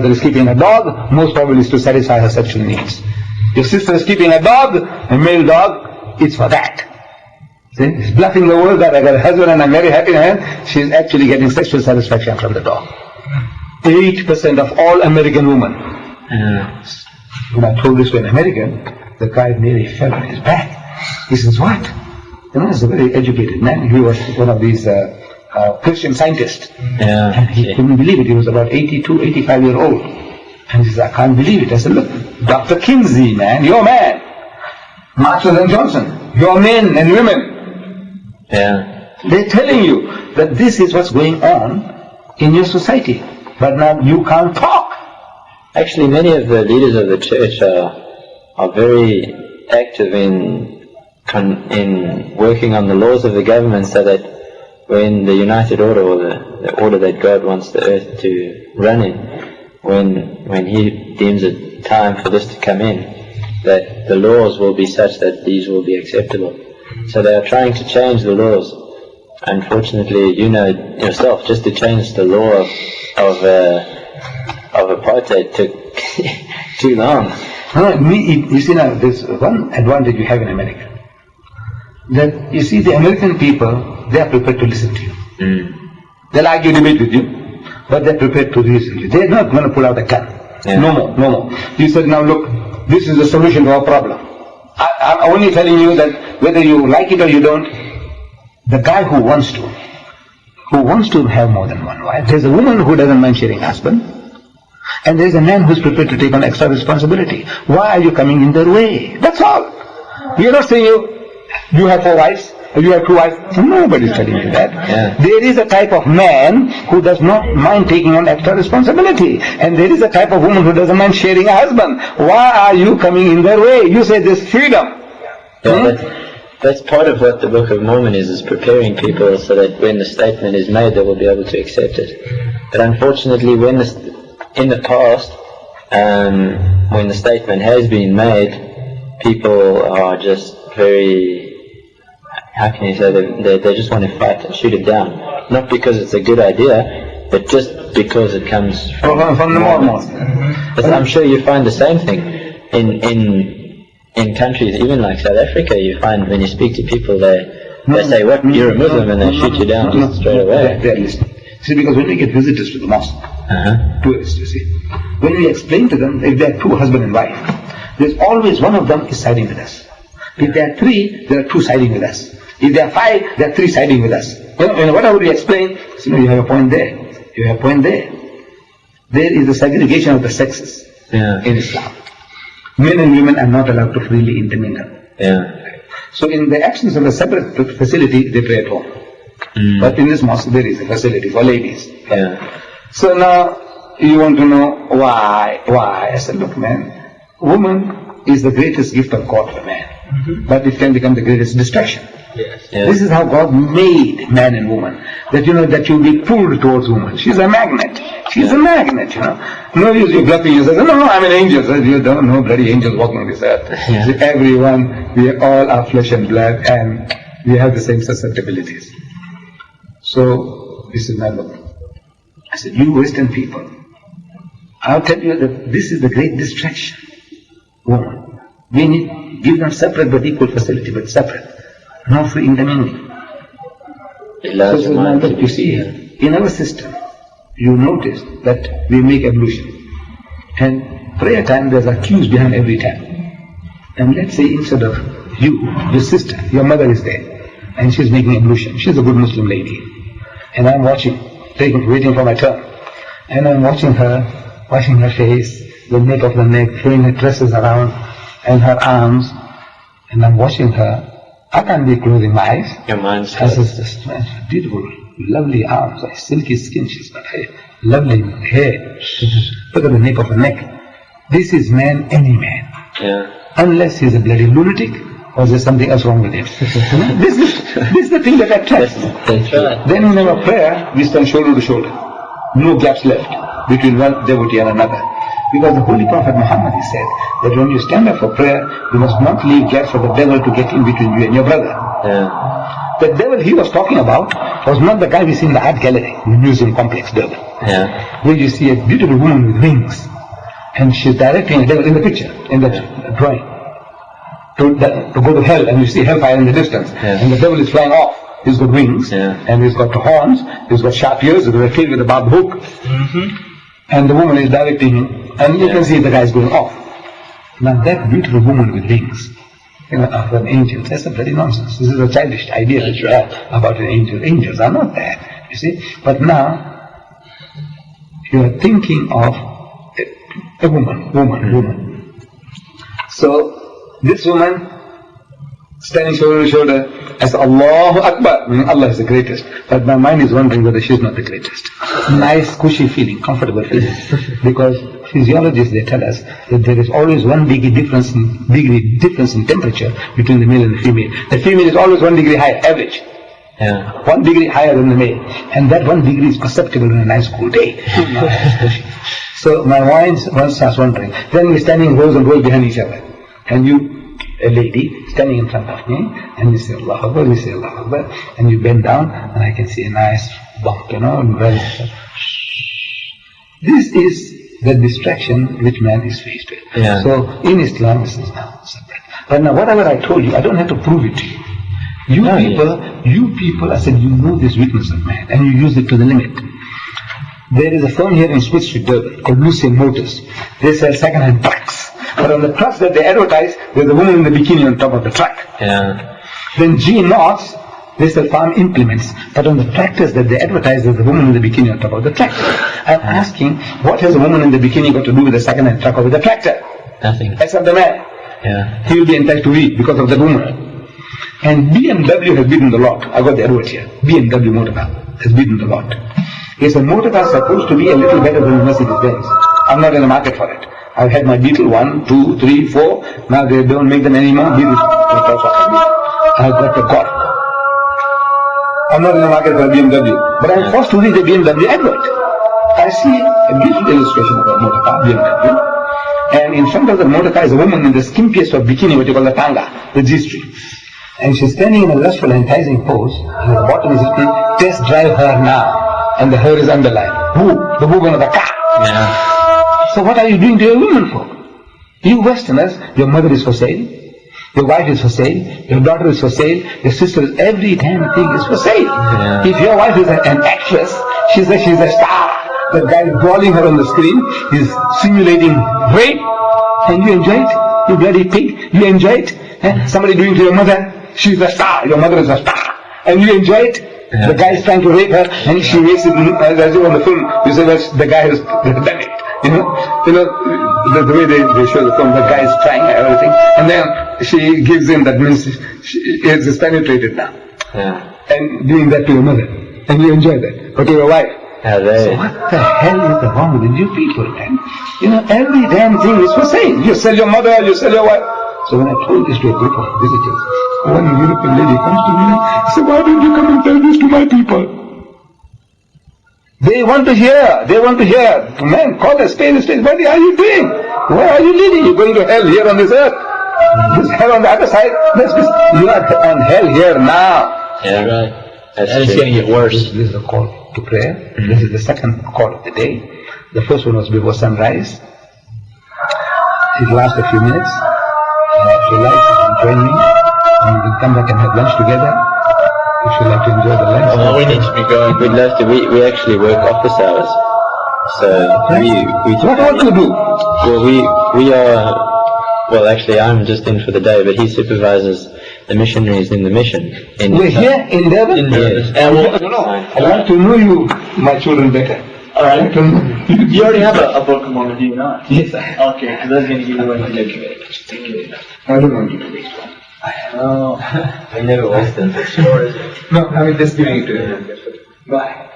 is keeping a dog, most probably is to satisfy her sexual needs. Your sister is keeping a dog, a male dog, it's for that. See, it's bluffing the world that I got a husband and I'm very happy with her. She's actually getting sexual satisfaction from the dog. 8% of all American women. When I told this to an American, the guy nearly fell on his back. He says, what? You know, he's a very educated man. He was one of these Christian scientists. And he couldn't believe it. He was about 82, 85 years old. And he says, I can't believe it. I said, look, Dr. Kinsey, man, you're man. Masters and Johnson, you're men and women. They're telling you that this is what's going on in your society. But now you can't talk. Actually, many of the leaders of the church are very active in working on the laws of the government, so that when the United Order, or the order that God wants the earth to run in, when He deems it time for this to come in, that the laws will be such that these will be acceptable. So they are trying to change the laws. Unfortunately, you know yourself, just to change the law of apartheid took too long. You see now, there's one advantage you have in America. That you see, the American people, they are prepared to listen to you. They'll argue, debate with you, but they're prepared to reason. They're not going to pull out a gun. No more. You said, now look, this is the solution to our problem. I'm only telling you that whether you like it or you don't, the guy who wants to have more than one wife, there's a woman who doesn't mind sharing husband, and there's a man who's prepared to take on extra responsibility. Why are you coming in their way? That's all. We are not saying you have 4 wives, or you have 2 wives. Nobody's telling you that. There is a type of man who does not mind taking on extra responsibility, and there is a type of woman who doesn't mind sharing a husband. Why are you coming in their way? You say there's freedom. That's part of what the Book of Mormon is preparing people so that when the statement is made, they will be able to accept it. But unfortunately, in the past, when the statement has been made, people are just very, how can you say, they just want to fight and shoot it down. Not because it's a good idea, but just because it comes from the Mormons. I'm sure you find the same thing in countries, even like South Africa. You find when you speak to people, they say, what, you're a Muslim, and they shoot you down straight away. They're listening. See, because when we get visitors to the mosque, tourists, you see, when we explain to them, if there are 2 husband and wife, there's always one of them is siding with us. If there are 3, there are 2 siding with us. If there are 5, there are 3 siding with us. Whatever we explain, you have a point there, you have a point there. There is a segregation of the sexes in Islam. Men and women are not allowed to freely intermingle. So in the absence of a separate facility, they pray at home. But in this mosque, there is a facility for ladies. So now, you want to know why? I said, look, man, woman is the greatest gift of God for man. But it can become the greatest distraction. This is how God made man and woman. That that you'll be pulled towards woman. She's a magnet. She's a magnet, No use you bluffing. You say, no, I'm an angel. So you don't know bloody angels walking on this earth. So everyone, we all are flesh and blood, and we have the same susceptibilities. So, this is my look. I said, you Western people, I'll tell you that this is the great distraction. Woman. We need, give them separate but equal facility, but separate. No free intermingling. So now look, you see, in our system, you notice that we make ablution. And prayer time, there's a queues behind every time. And let's say instead of you, your sister, your mother is there, and she's making ablution. She's a good Muslim lady. And I'm watching, waiting for my turn. And I'm watching her, washing her face, the nape of the neck, throwing her tresses around, and her arms. And I'm watching her. I can't be closing my eyes. Your mind's closed. This beautiful, lovely arms, silky skin, she's got hair, lovely hair. Look at the nape of her neck. This is man, any man. Unless he's a bloody lunatic, or there's something else wrong with him. This is the thing that attracts. That's right. Then in our prayer, we stand shoulder to shoulder. No gaps left between one devotee and another. Because the Holy Prophet Muhammad, he said, that when you stand up for prayer, you must not leave gaps for the devil to get in between you and your brother. The devil he was talking about was not the guy we see in the art gallery, in the museum complex, Durban. Yeah. Where you see a beautiful woman with wings. And she's directing the devil in the picture, in the drawing. To go to hell, and you see hellfire in the distance. Yeah. And the devil is flying off. He's got wings, and he's got horns, he's got sharp ears, he's got a tail with a barbed hook. And the woman is directing him, and you can see the guy is going off. Now that beautiful woman with wings, of an angel, that's a bloody nonsense. This is a childish idea that you have about an angel. Angels are not that, you see. But now, you are thinking of a woman. So, this woman, standing shoulder to shoulder, as Allahu Akbar, meaning Allah is the greatest. But my mind is wondering whether she is not the greatest. Nice, cushy feeling, comfortable feeling. Because physiologists, they tell us that there is always 1 degree difference in temperature between the male and the female. The female is always 1 degree higher, average. Yeah. 1 degree higher than the male. And that 1 degree is perceptible in a nice cool day. So my mind starts wondering. Then we're standing rows and rows behind each other. And you, a lady, standing in front of me, and you say Allah Akbar, you say Allah Akbar, and you bend down, and I can see a nice bump, and well. This is the distraction which man is faced with. Yeah. So in Islam, this is now separate. But now whatever I told you, I don't have to prove it to you. You people, I said, you know this weakness of man, and you use it to the limit. There is a firm here in Smith Street, Durban, called Lucien Motors. They sell second-hand trucks. But on the trucks that they advertise, there's a woman in the bikini on top of the truck. Yeah. Then G Knox, they sell farm implements. But on the tractors that they advertise, there's a woman in the bikini on top of the tractor. I'm asking, what has a woman in the bikini got to do with the second-hand truck or with the tractor? Nothing. Except the man. Yeah. He will be entitled to eat because of the woman. And BMW has beaten the lot. I got the advert here. BMW motor car has beaten the lot. Yes, a motor car is supposed to be a little better than Mercedes-Benz. I'm not in the market for it. I've had my Beetle 1, 2, 3, 4. Now they don't make them anymore. Beetle. I've got the Golf. I'm not in the market for a BMW. But I'm forced to read the BMW advert. I see a beautiful illustration of a motor car, BMW. And in front of the motor car is a woman in the skimpiest of bikini, what you call the tanga, the G-string. And she's standing in a lustful, enticing pose, and at the bottom is written, test drive her now. And the her is underlined. Who? The woman of the car. Yeah. So what are you doing to your women for? You Westerners, your mother is for sale, your wife is for sale, your daughter is for sale, your sister is, every damn thing is for sale. Yeah. If your wife is an actress, she's a star. The guy is drawing her on the screen, he's simulating rape, and you enjoy it? You bloody pig, you enjoy it? Somebody doing to your mother, she's a star, your mother is a star, and you enjoy it? Yeah. The guy is trying to rape her, and she wakes it as if on the film. You say, well, the guy has done it. You know the way they show the film, the guy is trying everything, and then she gives in, that means she is penetrated now. Yeah. And doing that to your mother, and you enjoy that, or to your wife. So what the hell is the wrong with you people, man? Every damn thing is for sale. You sell your mother, you sell your wife. So when I told this to a group of visitors, one European lady comes to me and says, why don't you come and tell this to my people? They want to hear. Man, call a spade a spade. What are you doing? Where are you leading? You're going to hell here on this earth. This hell on the other side. You are on hell here now. Yeah, right. It's going to get worse. This is the call to prayer. This is the second call of the day. The first one was before sunrise. It lasts a few minutes. If you like, you can join me. And we can come back and have lunch together. If you like to enjoy the lunch. Oh, we need to be going. We'd love to. We actually work office hours. So what do you do? Well, we are. Well, actually, I'm just in for the day, but he supervises the missionaries in the mission. We're here in Durban? In Durban. I'd like to know you, my children, better. Alright. You already have a Book of Mormon, do you not? Yes, I have. Okay, because I was going to give you one. I don't want you to waste one. Oh, I never waste them. No, I mean just giving it to you. Bye.